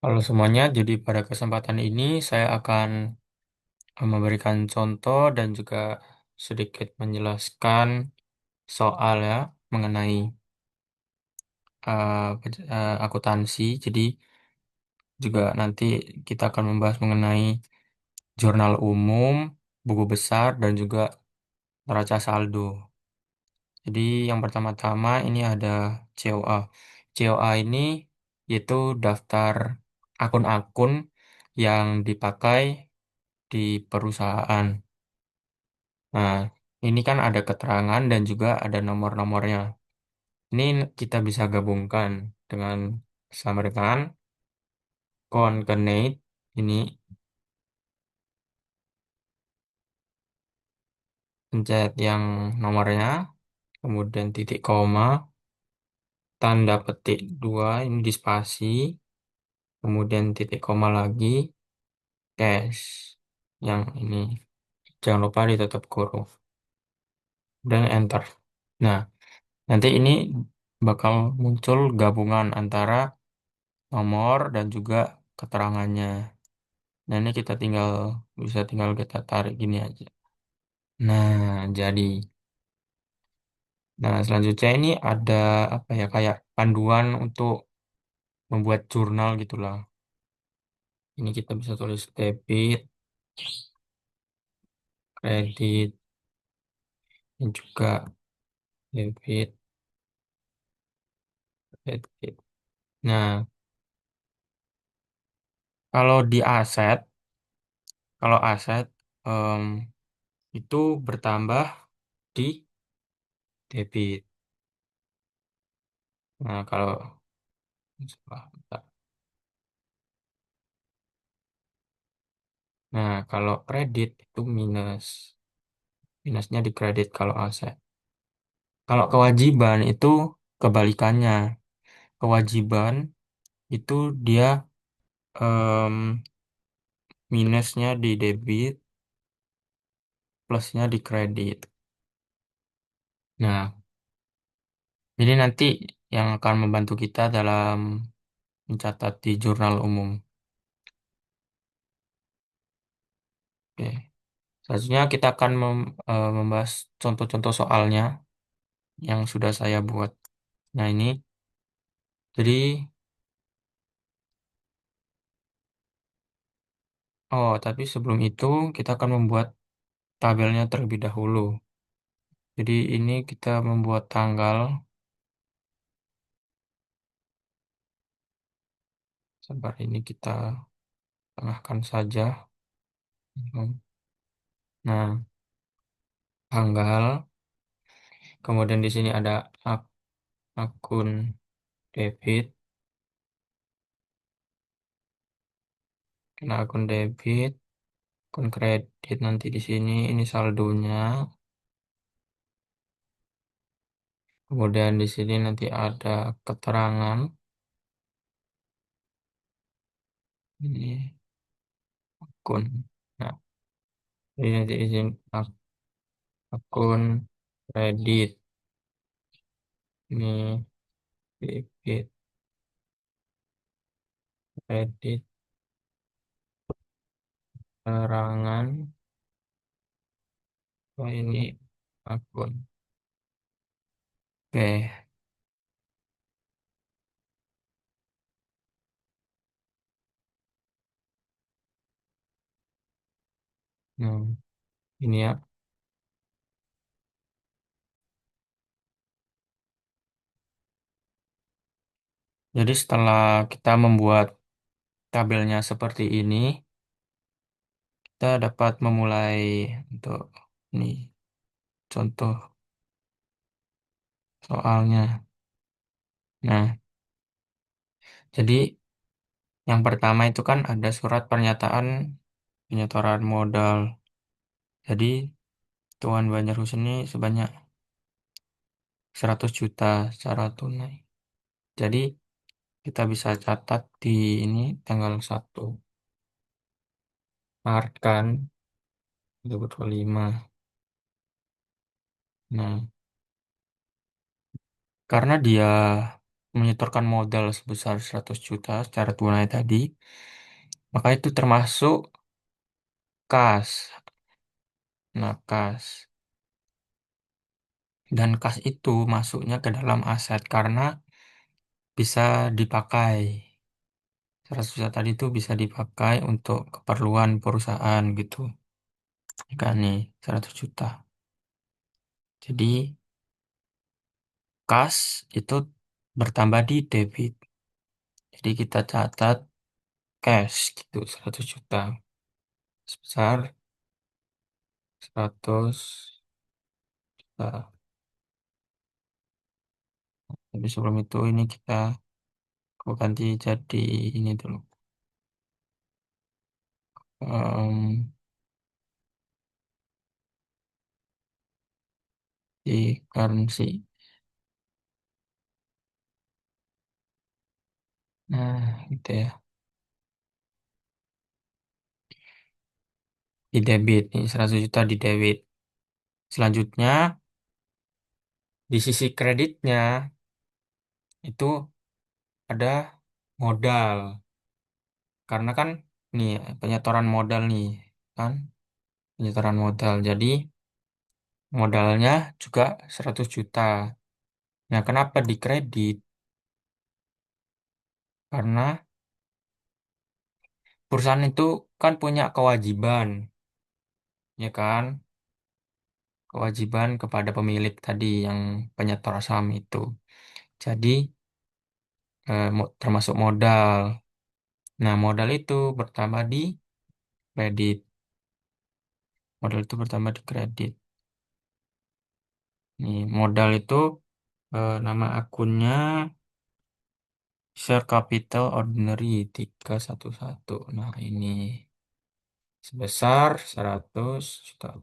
Halo semuanya, jadi pada kesempatan ini saya akan memberikan contoh dan juga sedikit menjelaskan soal ya mengenai akuntansi. Jadi juga nanti kita akan membahas mengenai jurnal umum, buku besar, dan juga neraca saldo. Jadi yang pertama-tama ini ada COA. COA ini yaitu daftar akun-akun yang dipakai di perusahaan. Nah, ini kan ada keterangan dan juga ada nomor-nomornya. Ini kita bisa gabungkan dengan sama dengan concatenate ini pencet yang nomornya, kemudian titik koma, tanda petik dua ini di spasi, kemudian titik koma lagi, cash yang ini. Jangan lupa ditutup kurung dan enter. Nah, nanti ini bakal muncul gabungan antara nomor dan juga keterangannya. Nah, ini kita tinggal kita tarik gini aja. Nah, jadi. Nah, selanjutnya ini ada apa ya kayak panduan untuk membuat jurnal gitulah. Ini kita bisa tulis debit, kredit, dan juga debit, kredit. Nah, kalau di aset, kalau aset em, itu bertambah di debit. Nah, kalau bentar. Nah, kalau kredit itu minus. Minusnya di kredit kalau aset. Kalau kewajiban itu kebalikannya. Kewajiban itu dia em, minusnya di debit, plusnya di kredit. Nah, jadi nanti yang akan membantu kita dalam mencatat di jurnal umum. Oke. Selanjutnya kita akan membahas contoh-contoh soalnya yang sudah saya buat. Nah, ini jadi tapi sebelum itu kita akan membuat tabelnya terlebih dahulu. Jadi ini kita membuat tanggal, sabar ini kita tengahkan saja. Nah, tanggal, kemudian di sini ada akun debit, nah akun debit, akun kredit nanti di sini ini saldonya, kemudian di sini nanti ada keterangan, ini akun. Nah, ini nanti di sini akun kredit, ini debit, kredit, keterangan, ini akun. Oke, nah ini ya. Jadi setelah kita membuat tabelnya seperti ini, kita dapat memulai untuk ini contoh soalnya. Nah, jadi yang pertama itu kan ada surat pernyataan penyetoran modal. Jadi Tuan Banjarhus ini sebanyak 100 juta secara tunai. Jadi kita bisa catat di ini tanggal 1 Maret kan 2025. Nah, karena dia menyetorkan modal sebesar 100 juta secara tunai tadi, maka itu termasuk kas. Nah, kas. Dan kas itu masuknya ke dalam aset karena bisa dipakai. 100 juta tadi itu bisa dipakai untuk keperluan perusahaan gitu. Ya kan nih, 100 juta. Jadi, kas itu bertambah di debit. Jadi kita catat cash gitu, 100 juta. Sebesar 100 juta. Tapi sebelum itu ini aku ganti jadi ini dulu. Em, di currency. Nah, gitu ya. Di debit, nih 100 juta di debit. Selanjutnya, di sisi kreditnya itu ada modal. Karena kan nih penyetoran modal nih kan, penyetoran modal. Jadi modalnya juga 100 juta. Nah, kenapa di kredit? Karena perusahaan itu kan punya kewajiban, ya kan? Kewajiban kepada pemilik tadi yang penyetor saham itu. Jadi termasuk modal. Nah, modal itu bertambah di kredit. Modal itu bertambah di kredit. Nih, modal itu nama akunnya Share Capital Ordinary 311. Nah, ini sebesar 100 juta.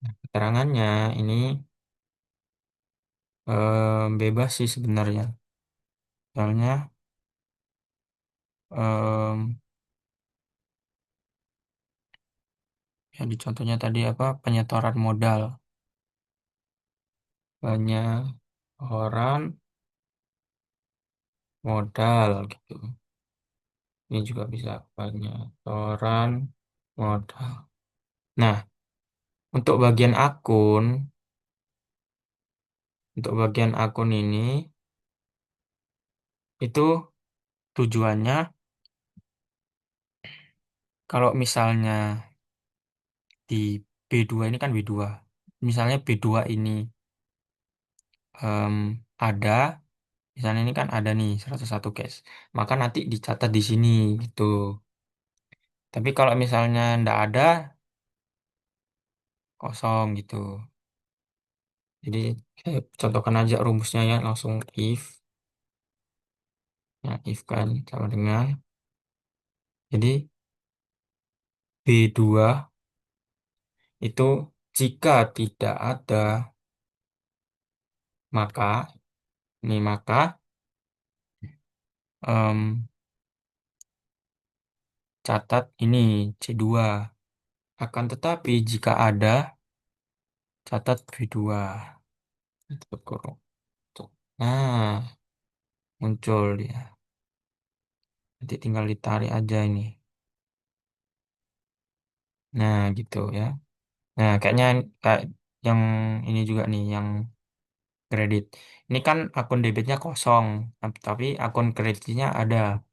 Keterangannya ini bebas sih sebenarnya. Soalnya em, ya di contohnya tadi apa penyetoran modal. Banyak orang modal gitu. Ini juga bisa penyetoran modal. Nah, untuk bagian akun, untuk bagian akun ini itu tujuannya kalau misalnya di B2 ini kan B2. Misalnya B2 ini em, ada, misalnya ini kan ada nih 101 case. Maka nanti dicatat di sini gitu. Tapi kalau misalnya ndak ada, kosong gitu. Jadi saya contohkan aja rumusnya ya langsung if. Ya, if kan sama dengan. Jadi B2 itu jika tidak ada, maka maka em, catat ini C2. Akan tetapi jika ada, catat B2. Tutup kurung. Tuh. Nah, muncul dia. Nanti tinggal ditarik aja ini. Nah, gitu ya. Nah, kayaknya kayak yang ini juga nih, yang kredit. Ini kan akun debitnya kosong, tapi akun kreditnya ada.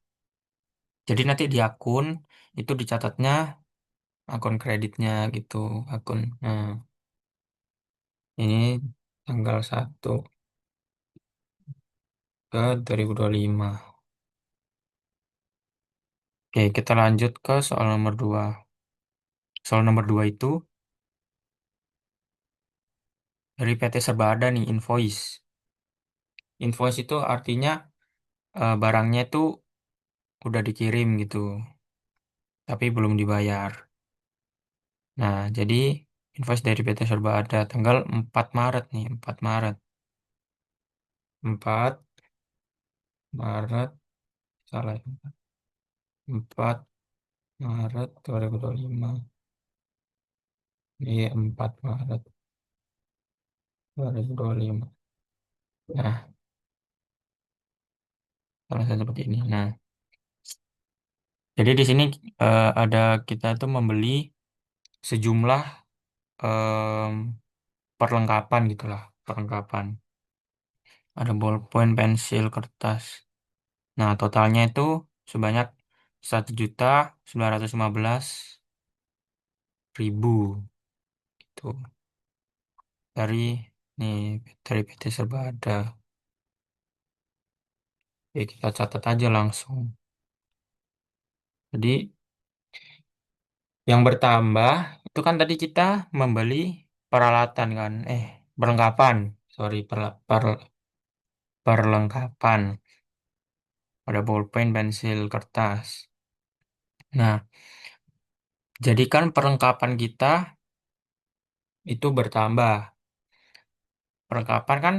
Jadi nanti di akun itu dicatatnya akun kreditnya gitu, akun. Nah, ini tanggal 1/3/2025. Oke, kita lanjut ke soal nomor 2. Soal nomor 2 itu dari PT Serba Ada nih invoice. Invoice itu artinya barangnya itu udah dikirim gitu, tapi belum dibayar. Nah, jadi invoice dari PT Serba Ada tanggal 4 Maret nih, 4 Maret. 4 Maret, salah ya. 4 Maret 2025. Iya, 4 Maret 2025. Nah, kalau saya seperti ini. Nah, jadi di sini ada kita tuh membeli sejumlah em, perlengkapan gitulah, perlengkapan. Ada bolpen, pensil, kertas. Nah, totalnya itu sebanyak 1.915.000 itu dari nih dari PT Serbada. Ya kita catat aja langsung. Jadi yang bertambah itu kan tadi kita membeli peralatan kan, perlengkapan, sorry, perlengkapan. Ada bolpen, pensil, kertas. Nah, jadi kan perlengkapan kita itu bertambah. Perlengkapan kan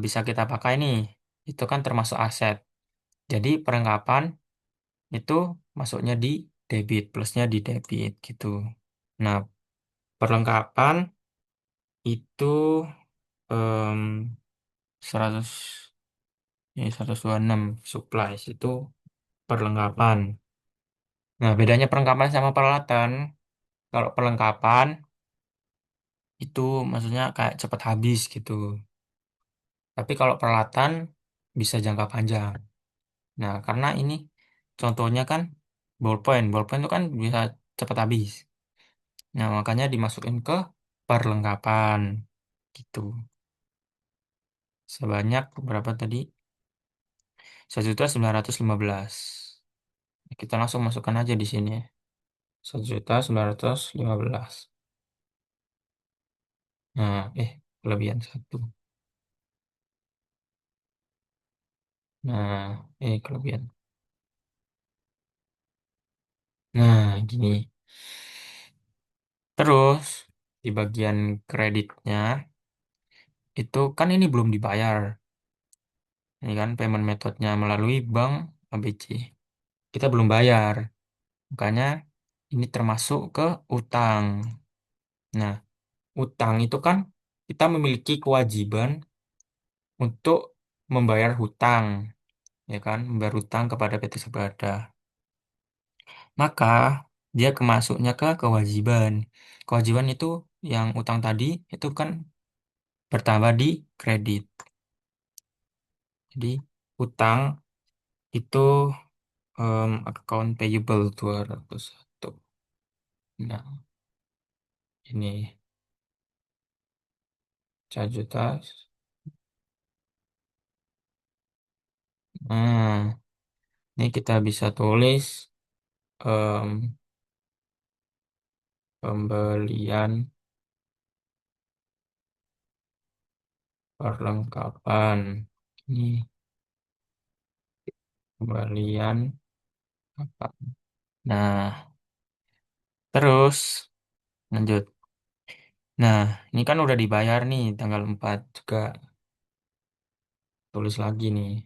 bisa kita pakai nih. Itu kan termasuk aset. Jadi perlengkapan itu masuknya di debit, plusnya di debit gitu. Nah, perlengkapan itu em, 100 ini 126 supplies itu perlengkapan. Nah, bedanya perlengkapan sama peralatan. Kalau perlengkapan itu maksudnya kayak cepat habis gitu. Tapi kalau peralatan bisa jangka panjang. Nah, karena ini contohnya kan ballpoint. Ballpoint itu kan bisa cepat habis. Nah, makanya dimasukin ke perlengkapan gitu. Sebanyak berapa tadi? 1.915. Kita langsung masukkan aja di sini. 1.915. Nah, kelebihan satu. Nah, kelebihan. Nah, gini. Terus di bagian kreditnya itu kan ini belum dibayar. Ini kan payment methodnya melalui bank ABC. Kita belum bayar. Makanya ini termasuk ke utang. Nah, utang itu kan kita memiliki kewajiban untuk membayar hutang, ya kan? Membayar hutang kepada PT Serbada. Maka dia kemasuknya ke kewajiban. Kewajiban itu yang utang tadi itu kan bertambah di kredit. Jadi utang itu account payable 201. Nah, ini 1 juta. Nah, ini kita bisa tulis em, pembelian perlengkapan. Ini pembelian apa? Nah, terus lanjut. Nah, ini kan udah dibayar nih tanggal 4 juga. Tulis lagi nih.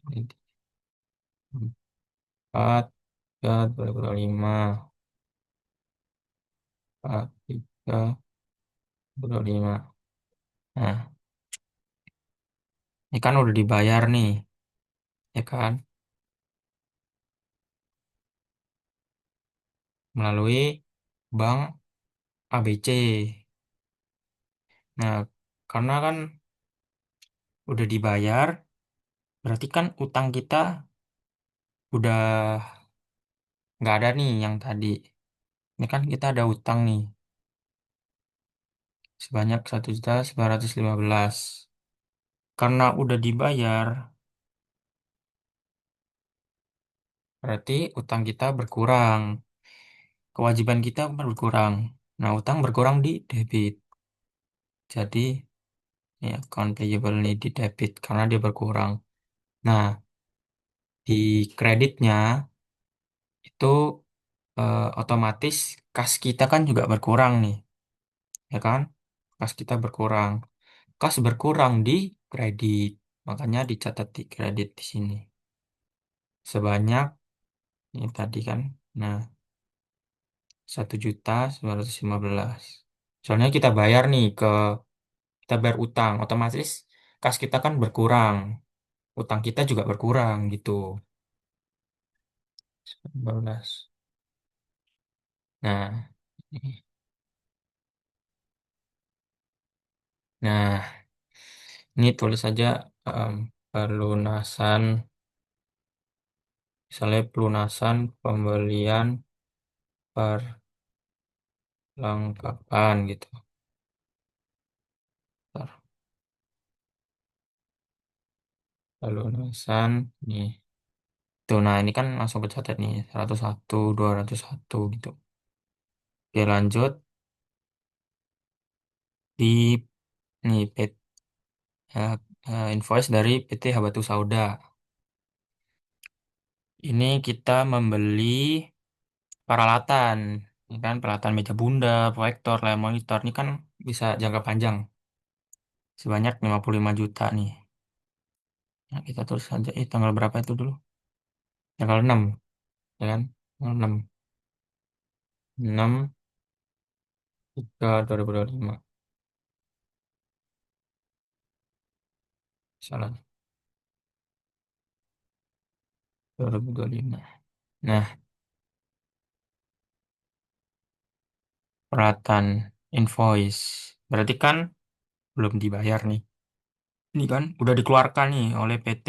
Ini 4 tiga 2025. 4 3 2025. Nah, ini kan udah dibayar nih, ya kan? Melalui bank ABC. Nah, karena kan udah dibayar, berarti kan utang kita udah nggak ada nih yang tadi. Ini kan kita ada utang nih, sebanyak 1.915. Karena udah dibayar, berarti utang kita berkurang. Kewajiban kita berkurang. Nah, utang berkurang di debit. Jadi, ya, account payable ini di debit karena dia berkurang. Nah, di kreditnya itu otomatis kas kita kan juga berkurang nih, ya kan? Kas kita berkurang. Kas berkurang di kredit. Makanya dicatat di kredit di sini. Sebanyak ini tadi kan. Nah, 1.915. Soalnya kita bayar nih ke kita bayar utang, otomatis kas kita kan berkurang, utang kita juga berkurang gitu. 15. Nah, nah ini tulis saja em, pelunasan, misalnya pelunasan pembelian perlengkapan gitu. Ntar, pelunasan nih. Tuh, nah ini kan langsung kecatat nih 101, 201 gitu. Oke, lanjut di nih eh, invoice dari PT Habatu Sauda. Ini kita membeli peralatan, ini kan peralatan meja bunda, proyektor, layar monitor. Ini kan bisa jangka panjang, sebanyak 55 juta nih. Nah, kita terus saja, tanggal berapa itu dulu? Tanggal 6, ya kan? Tanggal 6, 6 3 2025. Salah, 2025. Nah, peralatan invoice. Berarti kan belum dibayar nih. Ini kan udah dikeluarkan nih oleh PT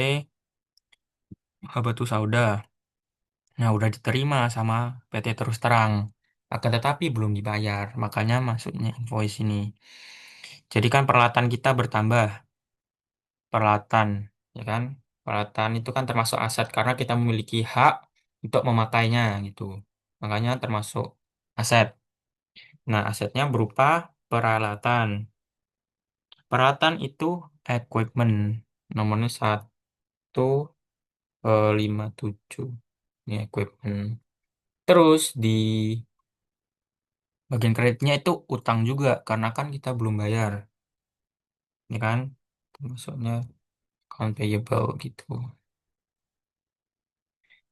Habatu Sauda. Nah, udah diterima sama PT Terus Terang. Akan tetapi belum dibayar, makanya masuknya invoice ini. Jadi kan peralatan kita bertambah, peralatan, ya kan? Peralatan itu kan termasuk aset karena kita memiliki hak untuk memakainya gitu. Makanya termasuk aset. Nah, asetnya berupa peralatan. Peralatan itu equipment. Nomornya 157. Ini equipment. Terus di bagian kreditnya itu utang juga karena kan kita belum bayar, ya kan? Maksudnya account payable gitu.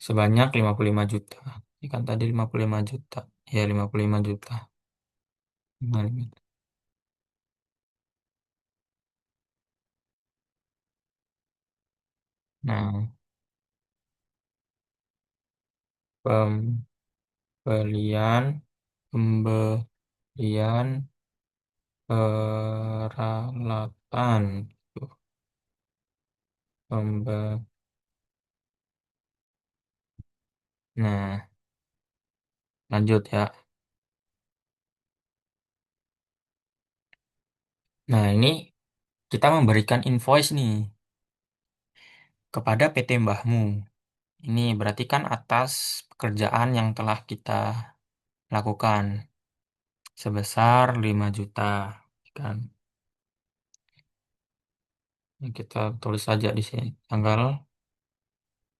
Sebanyak 55 juta. Ini kan tadi 55 juta. Ya 55 juta. Nah, nah, pembelian pembelian peralatan. Tuh, Pembe Nah, lanjut ya. Nah, ini kita memberikan invoice nih kepada PT Mbahmu. Ini berarti kan atas pekerjaan yang telah kita lakukan sebesar 5 juta, kan? Ini kita tulis saja di sini tanggal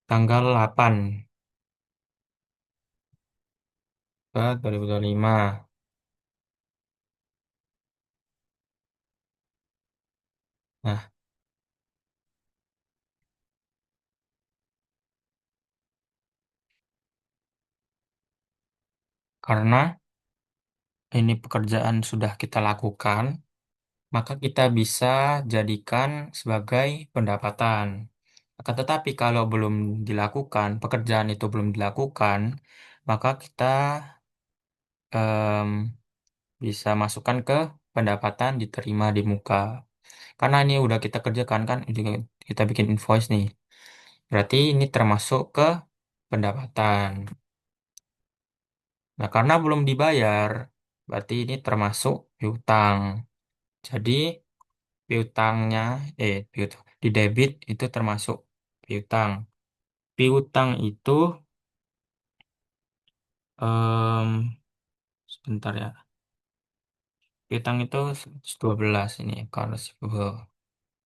8 ke 2025. Nah, karena ini pekerjaan sudah kita lakukan, maka kita bisa jadikan sebagai pendapatan. Akan tetapi kalau belum dilakukan, pekerjaan itu belum dilakukan, maka kita em, bisa masukkan ke pendapatan diterima di muka. Karena ini udah kita kerjakan kan, juga kita bikin invoice nih. Berarti ini termasuk ke pendapatan. Nah, karena belum dibayar, berarti ini termasuk piutang. Jadi piutangnya, di debit itu termasuk piutang. Piutang itu, em, sebentar ya. Piutang itu 112 ini, account receivable.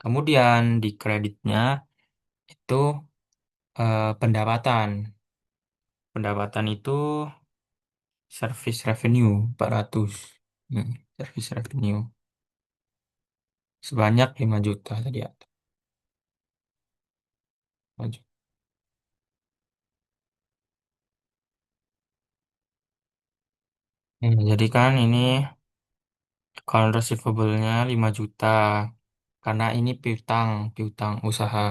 Kemudian di kreditnya itu pendapatan. Pendapatan itu service revenue 400. Service revenue sebanyak 5 juta tadi ya. Lanjut. Jadi kan ini Kalau receivable-nya 5 juta. Karena ini piutang, piutang usaha.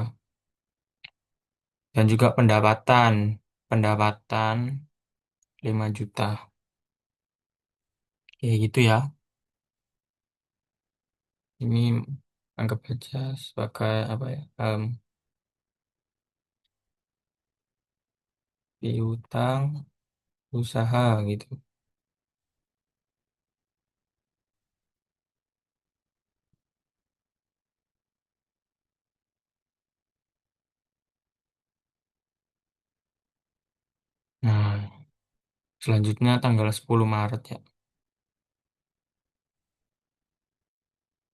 Dan juga pendapatan. Pendapatan 5 juta. Kayak gitu ya. Ini anggap aja sebagai apa ya? Piutang usaha gitu. Nah, selanjutnya tanggal 10 Maret ya.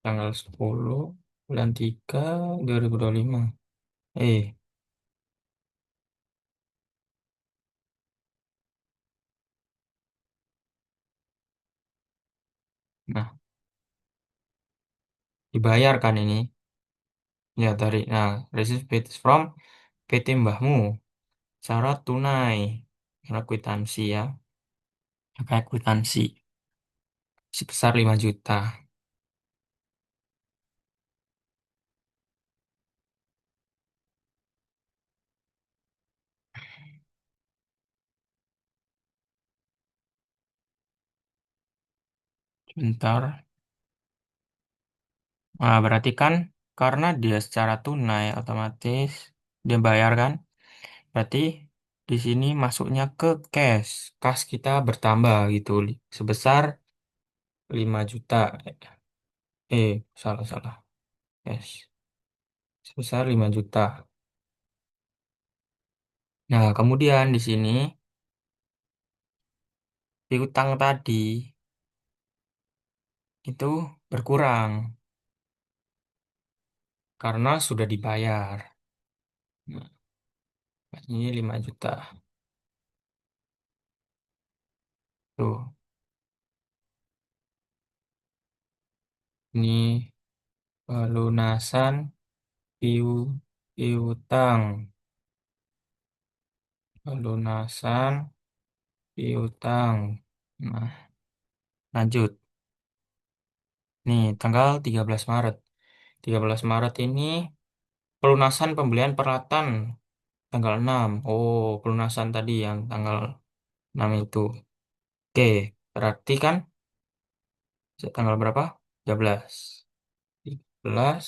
Tanggal 10 bulan 3 2025. Eh, nah, dibayarkan ini. Ya, dari, nah, receive paid from PT Mbahmu. Syarat tunai. Karena kwitansi ya. Pakai kwitansi. Sebesar 5 juta. Bentar. Nah, berarti kan karena dia secara tunai otomatis dia bayar kan? Berarti di sini masuknya ke cash. Kas kita bertambah gitu sebesar 5 juta. Salah. Cash sebesar 5 juta. Nah, kemudian di sini piutang tadi itu berkurang karena sudah dibayar. Nah, ini 5 juta. Tuh, ini pelunasan piu piutang. Pelunasan piutang. Nah, lanjut. Nih, tanggal 13 Maret. 13 Maret ini pelunasan pembelian peralatan tanggal 6. Oh, pelunasan tadi yang tanggal 6 itu. Oke, berarti kan tanggal berapa? 13. 13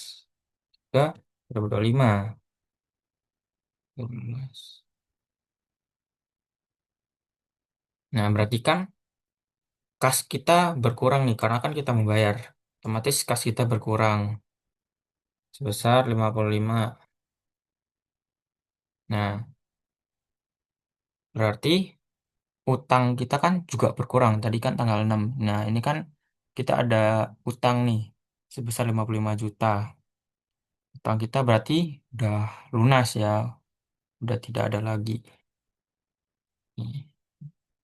ke 2025. 12. Nah, berarti kan kas kita berkurang nih karena kan kita membayar. Otomatis kas kita berkurang sebesar 55. Nah, berarti utang kita kan juga berkurang. Tadi kan tanggal 6. Nah, ini kan kita ada utang nih sebesar 55 juta. Utang kita berarti udah lunas ya. Udah tidak ada lagi. Nih,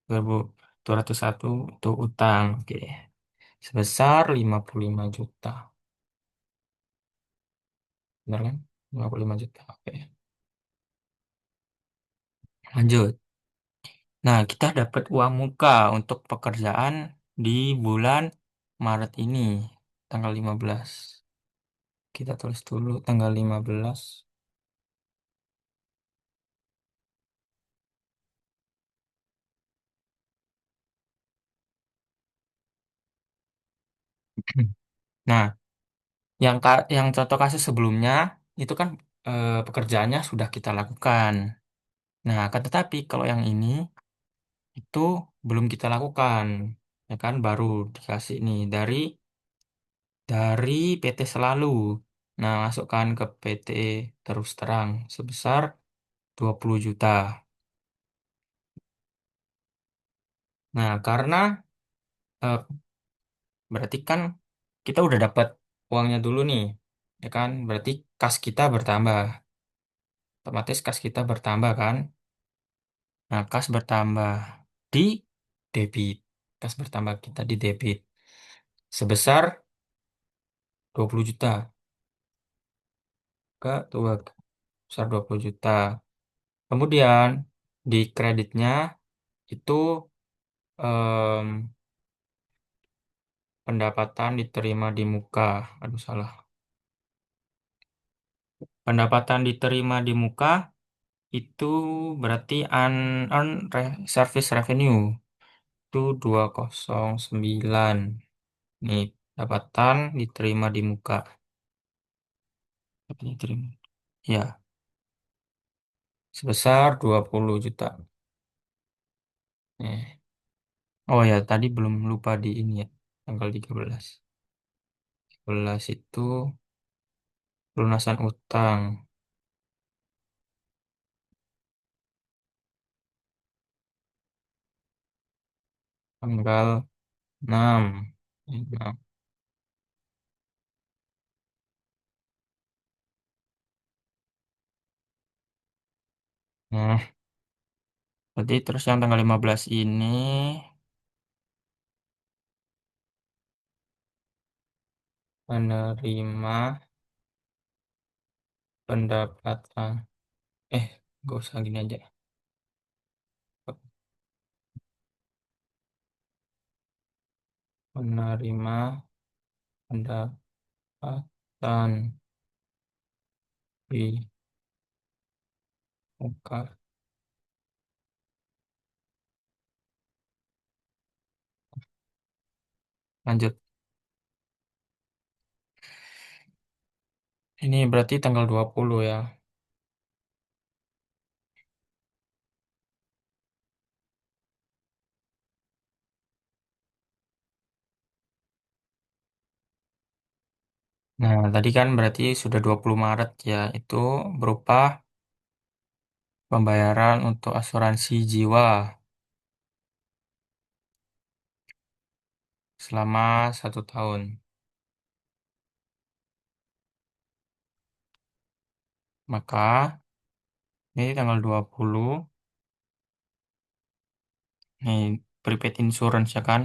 2.201 itu utang. Oke. Sebesar 55 juta. Benar kan? 55 juta. Oke. Lanjut. Nah, kita dapat uang muka untuk pekerjaan di bulan Maret ini. Tanggal 15. Kita tulis dulu tanggal 15. Nah, yang contoh kasus sebelumnya itu kan pekerjaannya sudah kita lakukan. Nah, akan tetapi kalau yang ini itu belum kita lakukan, ya kan baru dikasih nih dari PT Selalu. Nah, masukkan ke PT Terus Terang sebesar 20 juta. Nah, karena eh, berarti kan kita udah dapat uangnya dulu nih, ya kan? Berarti kas kita bertambah. Otomatis kas kita bertambah kan? Nah, kas bertambah di debit. Kas bertambah kita di debit sebesar 20 juta ke dua besar 20 juta. Kemudian di kreditnya itu em, pendapatan diterima di muka. Aduh, salah. Pendapatan diterima di muka itu berarti unearned service revenue. Itu 209. Nih, pendapatan diterima di muka. Apa diterima? Ya, sebesar 20 juta. Eh. Oh ya, tadi belum lupa di ini ya, tanggal 13. 13 itu pelunasan utang. Tanggal 6. 6. Nah, berarti terus yang tanggal 15 ini menerima pendapatan. Eh, gak usah gini aja. Menerima pendapatan di muka. Lanjut. Ini berarti tanggal 20 ya. Nah, tadi kan berarti sudah 20 Maret ya. Itu berupa pembayaran untuk asuransi jiwa selama 1 tahun. Maka ini tanggal 20 nih prepaid insurance ya kan.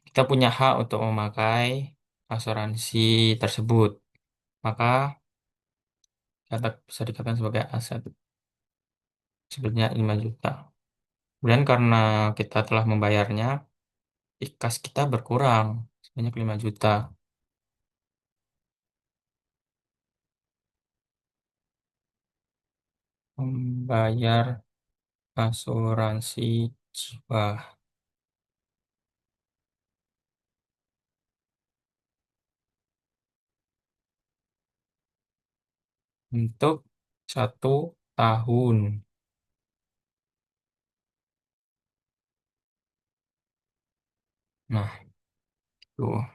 Kita punya hak untuk memakai asuransi tersebut. Maka bisa dikatakan sebagai aset sebenarnya 5 juta. Kemudian karena kita telah membayarnya, kas kita berkurang sebanyak 5 juta. Membayar asuransi jiwa untuk 1 tahun. Nah, tuh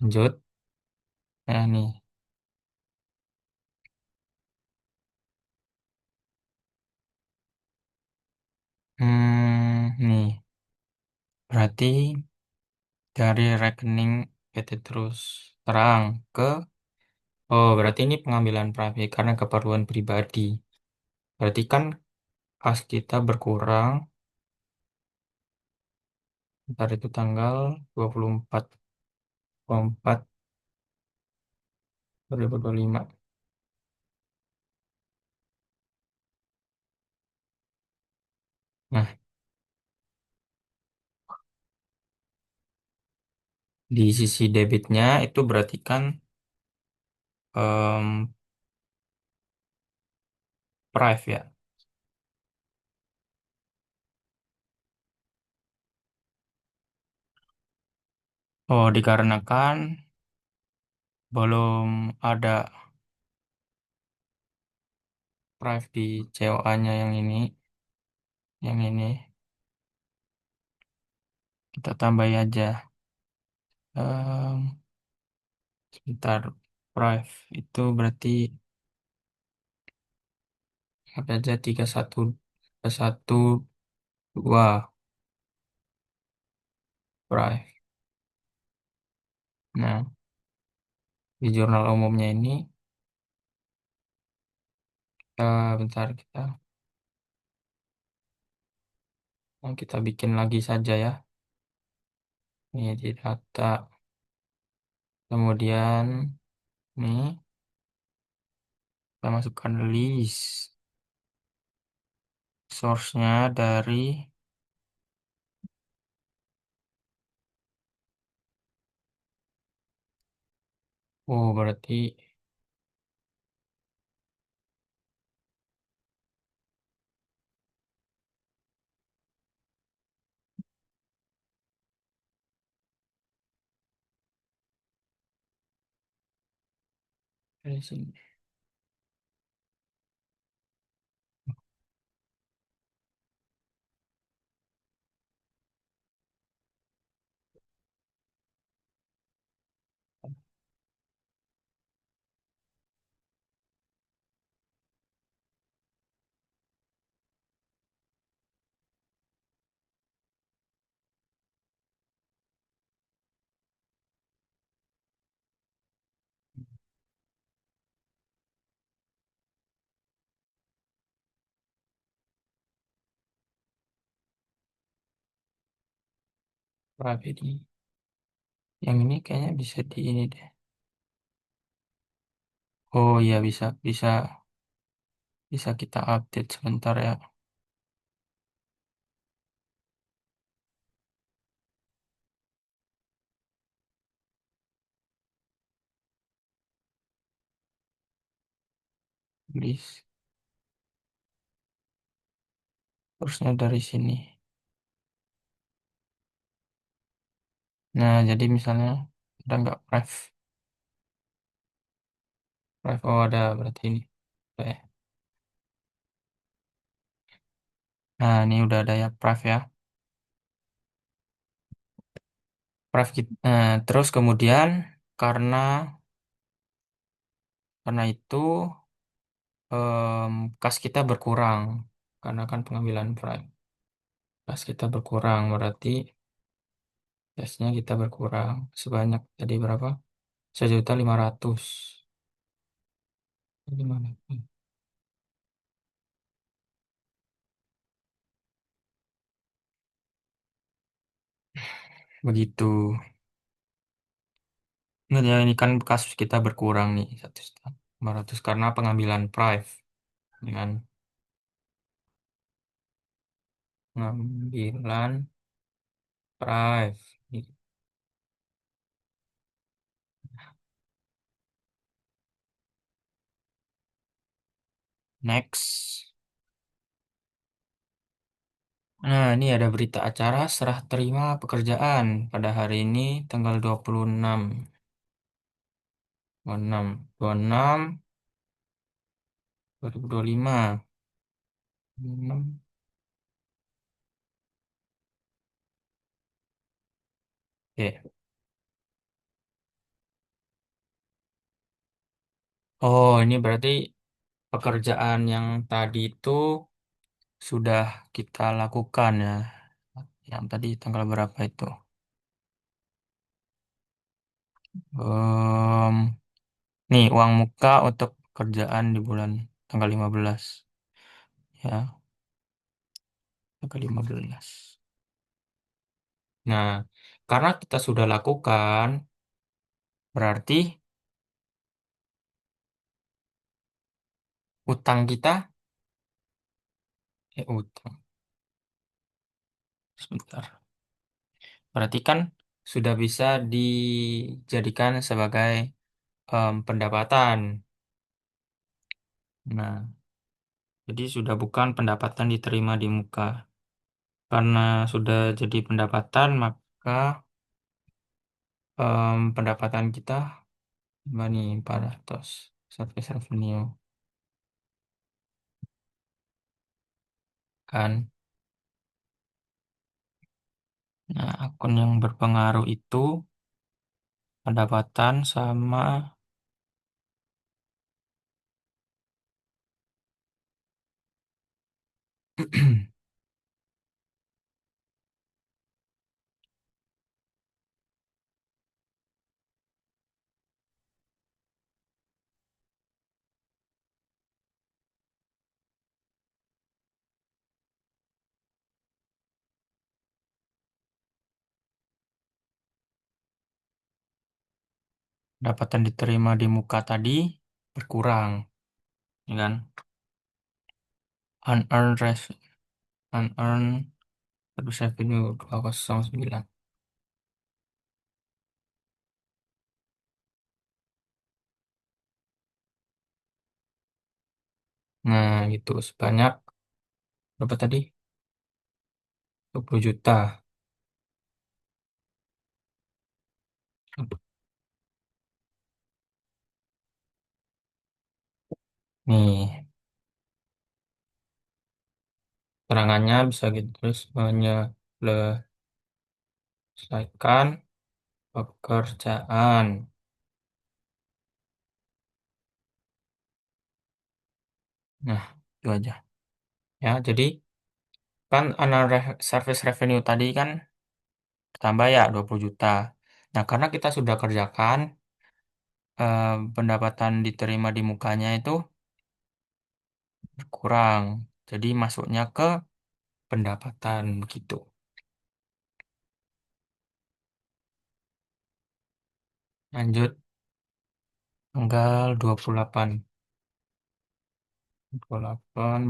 lanjut. Nah, nih. Nih. Berarti dari rekening PT Terus Terang ke Oh, berarti ini pengambilan private karena keperluan pribadi. Berarti kan kas kita berkurang, ntar itu tanggal 24 24 2025. Nah, di sisi debitnya itu berarti kan em, prive ya. Oh, dikarenakan belum ada prive di COA-nya yang ini kita tambahin aja. Em, Sebentar, prive itu berarti apa aja 31 prive. Nah, di jurnal umumnya ini bentar kita bikin lagi saja ya. Ini di data. Kemudian nih kita masukkan list source-nya dari Oh, berarti dari sini. Private. Yang ini kayaknya bisa di ini deh. Oh iya bisa bisa bisa kita update sebentar ya. List. Terusnya dari sini. Nah jadi misalnya ada nggak Prive? Prive oh ada berarti ini. Oke. Nah ini udah ada ya Prive ya. Prive terus kemudian karena karena itu kas kita berkurang karena kan pengambilan Prive. Kas kita berkurang berarti kasnya kita berkurang sebanyak tadi berapa? 1.500.000. Gimana? Begitu. Ingat ya, ini kan kasus kita berkurang nih 1.500.000 karena pengambilan Prive dengan pengambilan Prive. Next. Nah, ini ada berita acara serah terima pekerjaan pada hari ini tanggal 2025. Oke. Oh, ini berarti pekerjaan yang tadi itu sudah kita lakukan ya. Yang tadi tanggal berapa itu? Em, nih, uang muka untuk pekerjaan di bulan tanggal 15. Ya, tanggal 15. Nah, karena kita sudah lakukan, berarti utang kita, utang, sebentar. Berarti kan sudah bisa dijadikan sebagai pendapatan. Nah, jadi sudah bukan pendapatan diterima di muka. Karena sudah jadi pendapatan, maka pendapatan kita money 400 service revenue kan. Nah, akun yang berpengaruh itu pendapatan sama pendapatan diterima di muka tadi berkurang, ya kan? Unearned unearned service revenue 209. Nah, gitu sebanyak berapa tadi? 20 juta. Nih, terangannya bisa gitu terus menyelesaikan pekerjaan. Nah, itu aja. Ya, jadi kan service revenue tadi kan tambah ya 20 juta. Nah, karena kita sudah kerjakan, pendapatan diterima di mukanya itu berkurang. Jadi masuknya ke pendapatan begitu. Lanjut tanggal 28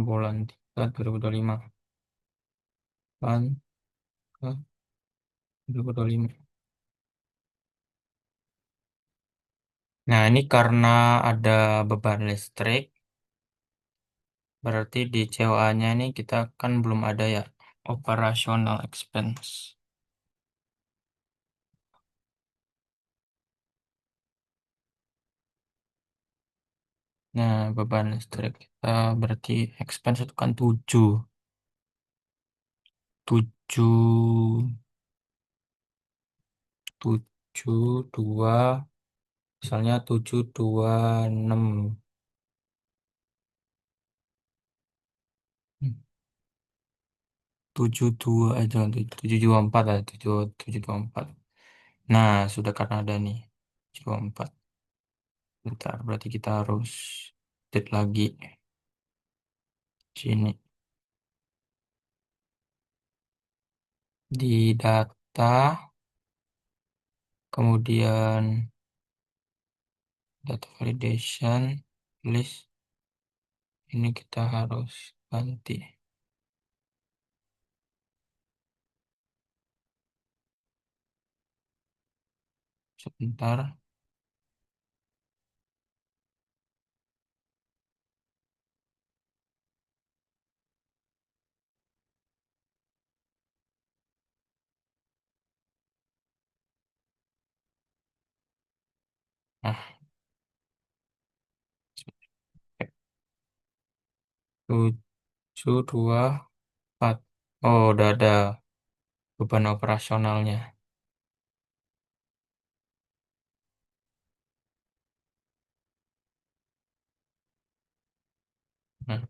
bulan 3 2025. 8 ke 2025. Nah, ini karena ada beban listrik, berarti di COA-nya ini kita kan belum ada ya operational expense. Nah, beban listrik kita berarti expense itu kan 7. 7, 2, misalnya 726. 72 aja, 724 lah, 724. Nah, sudah karena ada nih 724. Bentar, berarti kita harus update lagi sini di data, kemudian data validation list. Ini kita harus ganti sebentar. Nah, 724. Oh, udah ada beban operasionalnya. Nah,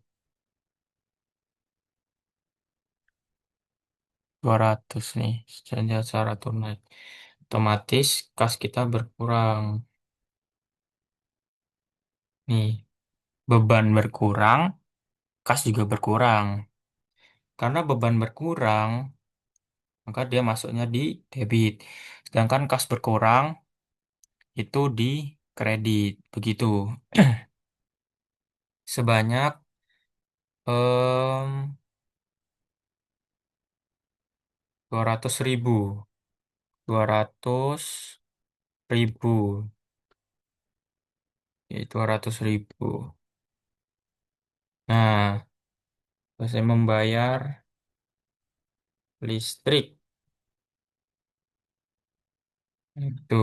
200 nih, secara tunai. Otomatis kas kita berkurang. Nih, beban berkurang, kas juga berkurang. Karena beban berkurang, maka dia masuknya di debit. Sedangkan kas berkurang, itu di kredit. Begitu. Sebanyak em, 200.000. 200.000. Ya, 200.000. Nah, saya membayar listrik. Itu.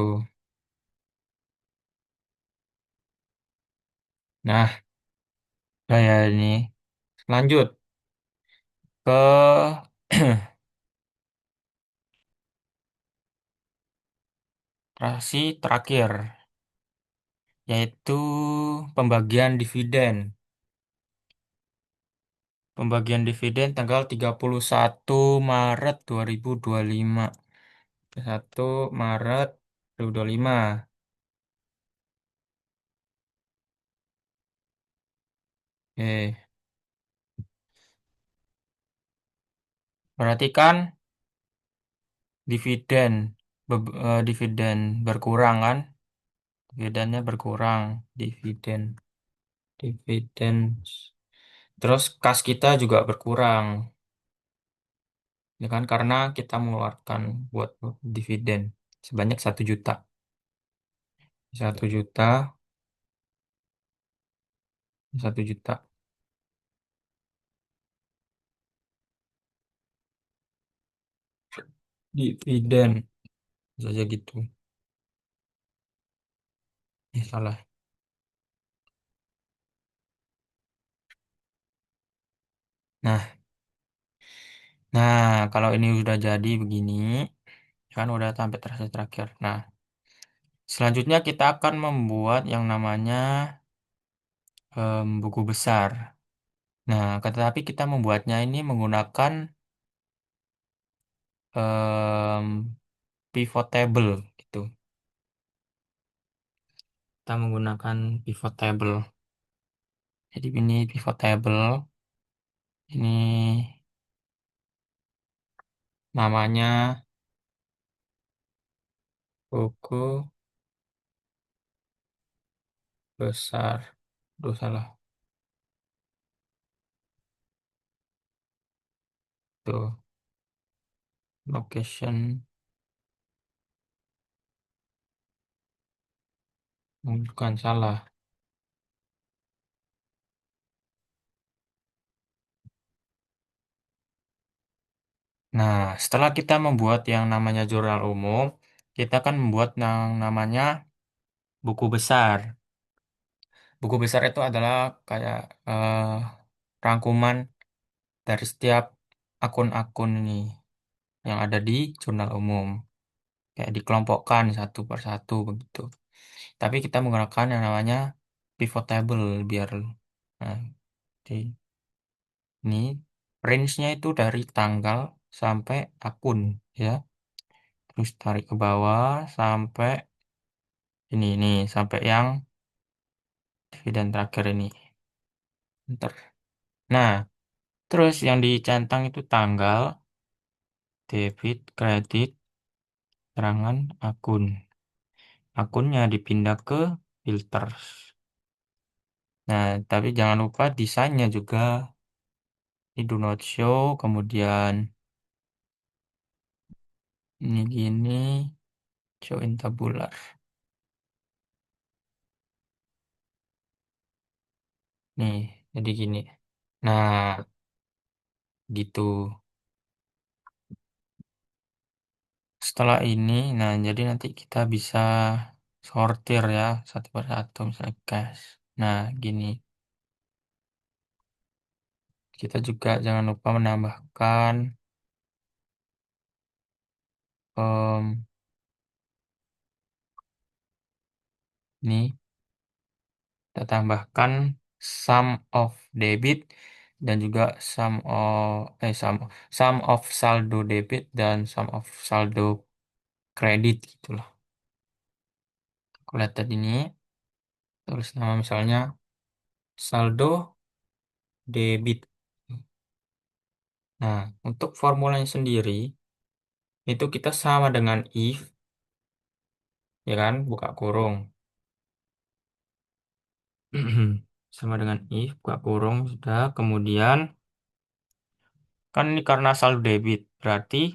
Nah, saya ini lanjut ke rasi terakhir, yaitu pembagian dividen. Pembagian dividen tanggal 31 Maret 2025. 1 Maret 2025. Oke. Berarti kan dividen dividen berkurang kan? Dividennya berkurang. Dividen. Dividen. Terus kas kita juga berkurang. Ya kan? Karena kita mengeluarkan buat dividen sebanyak 1 juta. 1 juta. 1 juta. Dividen saja gitu. Salah. Nah, nah, kalau ini udah jadi begini, kan udah sampai terakhir. Nah, selanjutnya kita akan membuat yang namanya buku besar. Nah, tetapi kita membuatnya ini menggunakan em, pivot table gitu. Kita menggunakan pivot table. Jadi ini pivot table. Ini namanya buku besar. Duh, salah. Tuh, location. Bukan salah. Nah, setelah kita membuat yang namanya jurnal umum, kita akan membuat yang namanya buku besar. Buku besar itu adalah kayak rangkuman dari setiap akun-akun ini yang ada di jurnal umum. Kayak dikelompokkan satu per satu begitu. Tapi kita menggunakan yang namanya pivot table biar nah, di ini range-nya itu dari tanggal sampai akun ya. Terus tarik ke bawah sampai ini sampai yang dividen terakhir ini. Ntar. Nah, terus yang dicentang itu tanggal, debit, kredit, serangan, akun. Akunnya dipindah ke filters. Nah, tapi jangan lupa desainnya juga. Ini do not show, kemudian ini gini, show in tabular. Nih, jadi gini. Nah, gitu. Setelah ini, nah jadi nanti kita bisa sortir ya satu persatu misalnya cash. Nah, gini. Kita juga jangan lupa menambahkan em, ini kita tambahkan sum of debit dan juga sum of saldo debit dan sum of saldo kredit gitulah. Aku lihat tadi ini tulis nama misalnya saldo debit. Nah, untuk formulanya sendiri itu kita sama dengan if ya kan buka kurung. Sama dengan if buka kurung sudah kemudian kan ini karena saldo debit berarti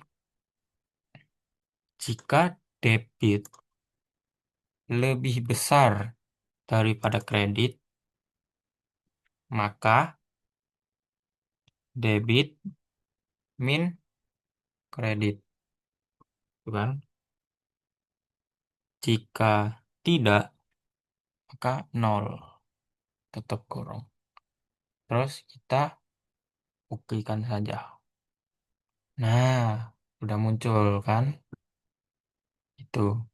jika debit lebih besar daripada kredit, maka debit min kredit, gitu kan? Jika tidak, maka nol, tetap kurang. Terus kita buktikan saja. Nah, udah muncul kan? Itu.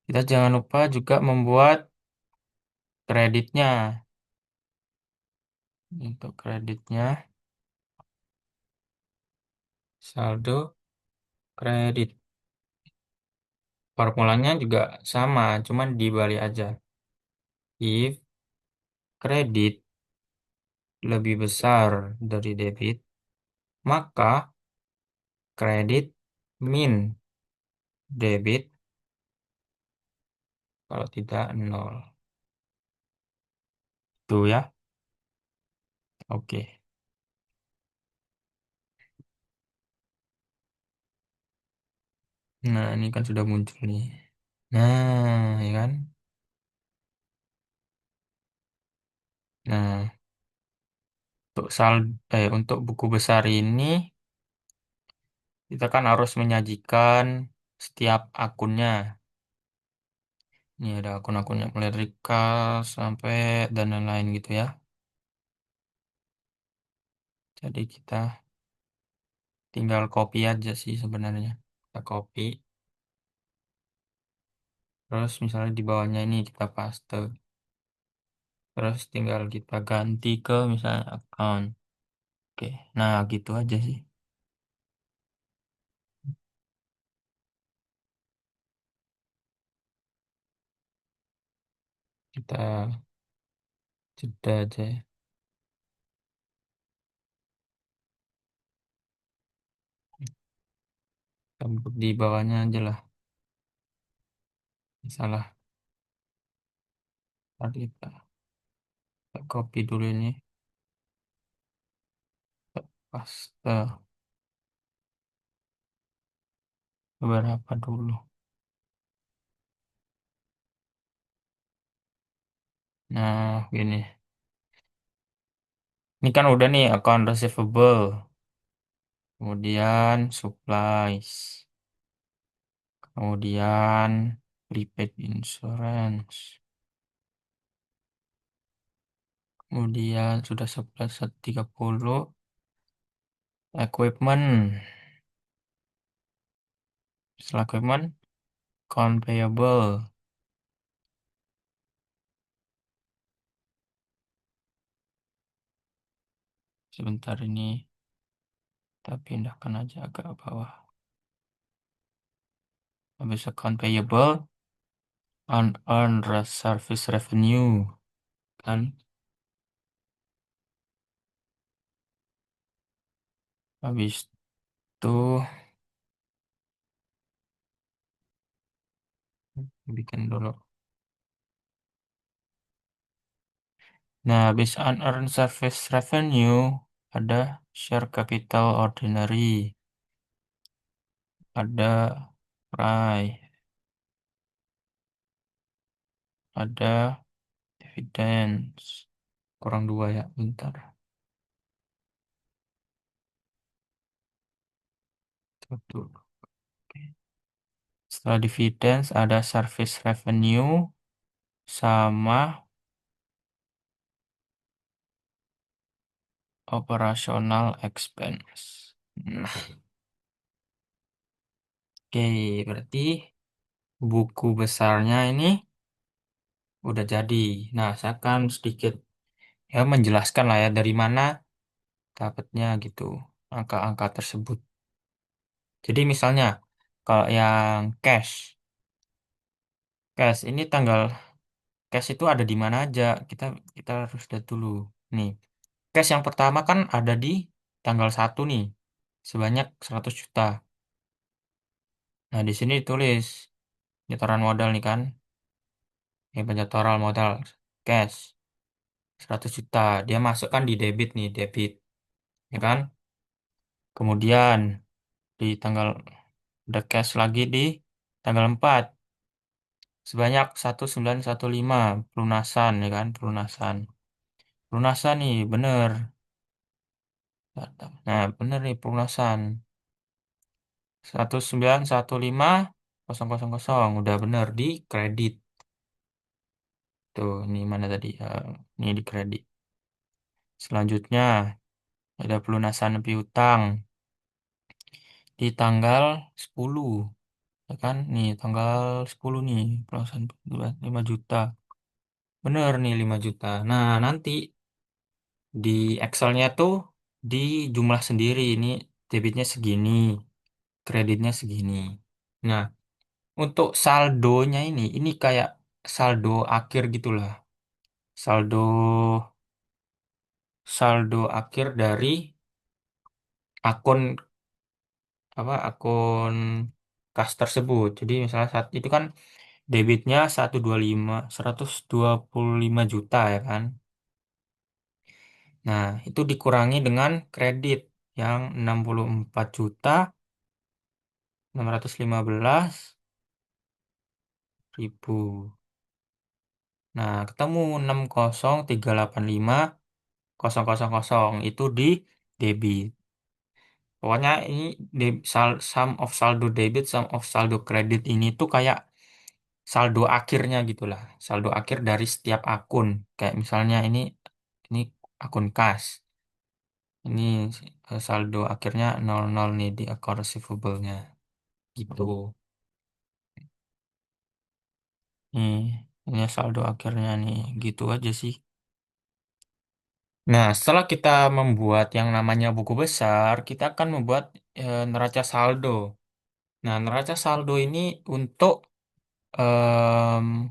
Kita jangan lupa juga membuat kreditnya. Untuk kreditnya, saldo kredit. Formulanya juga sama, cuman dibalik aja. If kredit lebih besar dari debit, maka kredit min debit, kalau tidak nol. Itu ya. Oke. Nah, ini kan sudah muncul nih. Nah, ya kan? Nah, untuk untuk buku besar ini Kita kan harus menyajikan setiap akunnya. Ini ada akun-akunnya mulai dari kas sampai dan lain-lain gitu ya. Jadi kita tinggal copy aja sih sebenarnya. Kita copy. Terus misalnya di bawahnya ini kita paste. Terus tinggal kita ganti ke misalnya account. Oke, nah gitu aja sih. Kita jeda aja ya. Kita di bawahnya aja lah. Salah. Tadi kita copy dulu ini. Kita paste beberapa dulu. Nah, gini. Ini kan udah nih account receivable. Kemudian supplies. Kemudian prepaid insurance. Kemudian sudah 11.30. Equipment. Setelah equipment, account payable. Sebentar ini kita pindahkan aja agak bawah. Habis account payable, unearned service revenue. Kan? Habis itu bikin dulu. Nah, habis unearned service revenue, ada share capital ordinary, ada price, ada dividends. Kurang dua ya, bentar. Satu. Oke. Setelah dividends ada service revenue sama operational expense. Nah, oke, berarti buku besarnya ini udah jadi. Nah, saya akan sedikit ya menjelaskan lah ya dari mana dapatnya gitu angka-angka tersebut. Jadi misalnya kalau yang cash ini tanggal cash itu ada di mana aja? Kita kita harus lihat dulu. Nih, cash yang pertama kan ada di tanggal 1 nih, sebanyak 100 juta. Nah, di sini ditulis penyetoran modal nih kan. Ini penyetoran modal cash 100 juta. Dia masukkan di debit nih, debit. Ya kan? Kemudian di tanggal ada cash lagi di tanggal 4 sebanyak 1915 pelunasan ya kan, pelunasan. Pelunasan nih bener. Nah, bener nih pelunasan. 1915.00 udah bener di kredit. Tuh, ini mana tadi? Ini di kredit. Selanjutnya ada pelunasan piutang di tanggal 10, ya kan? Nih, tanggal 10 nih, pelunasan 5 juta. Bener nih 5 juta. Nah, nanti di Excelnya tuh di jumlah sendiri. Ini debitnya segini, kreditnya segini. Nah, untuk saldonya ini kayak saldo akhir gitulah. Saldo saldo akhir dari akun apa akun kas tersebut. Jadi misalnya saat itu kan debitnya 125 juta ya kan. Nah, itu dikurangi dengan kredit yang 64.615.000. Nah, ketemu 60.385.000 itu di debit. Pokoknya ini sum of saldo debit, sum of saldo kredit ini tuh kayak saldo akhirnya gitulah. Saldo akhir dari setiap akun. Kayak misalnya ini akun kas. Ini saldo akhirnya 00 nih di account receivable-nya. Gitu. Nih, ini saldo akhirnya nih. Gitu aja sih. Nah, setelah kita membuat yang namanya buku besar, kita akan membuat neraca saldo. Nah, neraca saldo ini untuk em,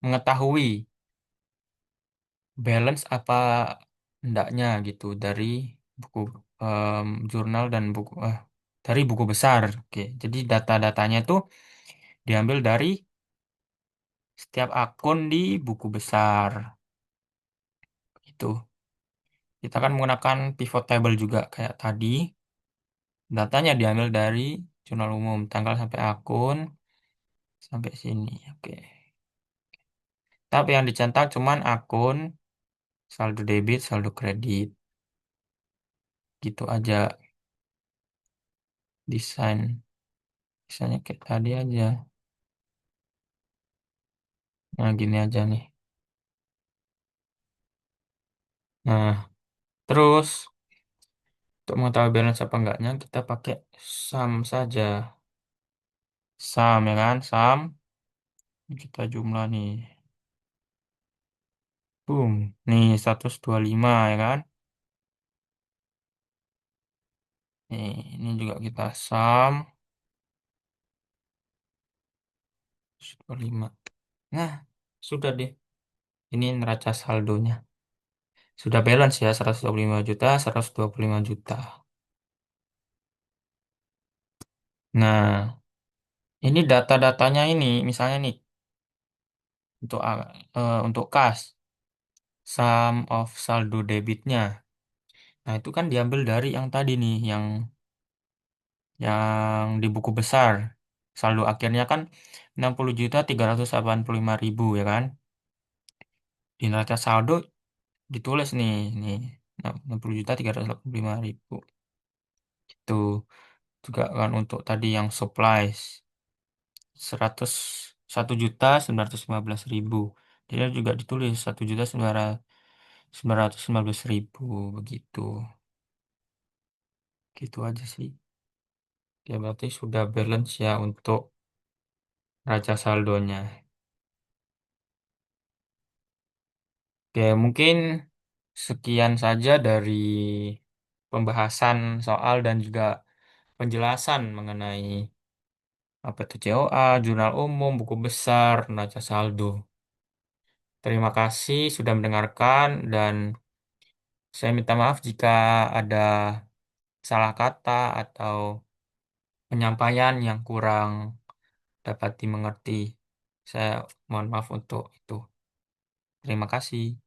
mengetahui balance apa enggaknya gitu dari buku jurnal dan dari buku besar. Oke, jadi data-datanya itu diambil dari setiap akun di buku besar. Itu kita akan menggunakan pivot table juga kayak tadi. Datanya diambil dari jurnal umum, tanggal sampai akun sampai sini. Oke. Tapi yang dicetak cuman akun, saldo debit, saldo kredit. Gitu aja desain. Desainnya kayak tadi aja. Nah, gini aja nih. Nah, terus untuk mengetahui balance apa enggaknya, kita pakai sum saja. Sum ya kan? Sum. Kita jumlah nih. Boom. Nih, 125 ya kan? Nih, ini juga kita sum. 125. Nah, sudah deh. Ini neraca saldonya. Sudah balance ya, 125 juta, 125 juta. Nah, ini data-datanya ini, misalnya nih, untuk kas, sum of saldo debitnya. Nah, itu kan diambil dari yang tadi nih, yang di buku besar. Saldo akhirnya kan 60.385.000 ya kan? Di neraca saldo ditulis nih 60.385.000. Itu juga kan untuk tadi yang supplies 101.915.000. Dia juga ditulis 1.915.000 begitu. Gitu aja sih. Ya berarti sudah balance ya untuk raca saldonya. Oke, mungkin sekian saja dari pembahasan soal dan juga penjelasan mengenai apa itu COA, jurnal umum, buku besar, neraca saldo. Terima kasih sudah mendengarkan dan saya minta maaf jika ada salah kata atau penyampaian yang kurang dapat dimengerti. Saya mohon maaf untuk itu. Terima kasih.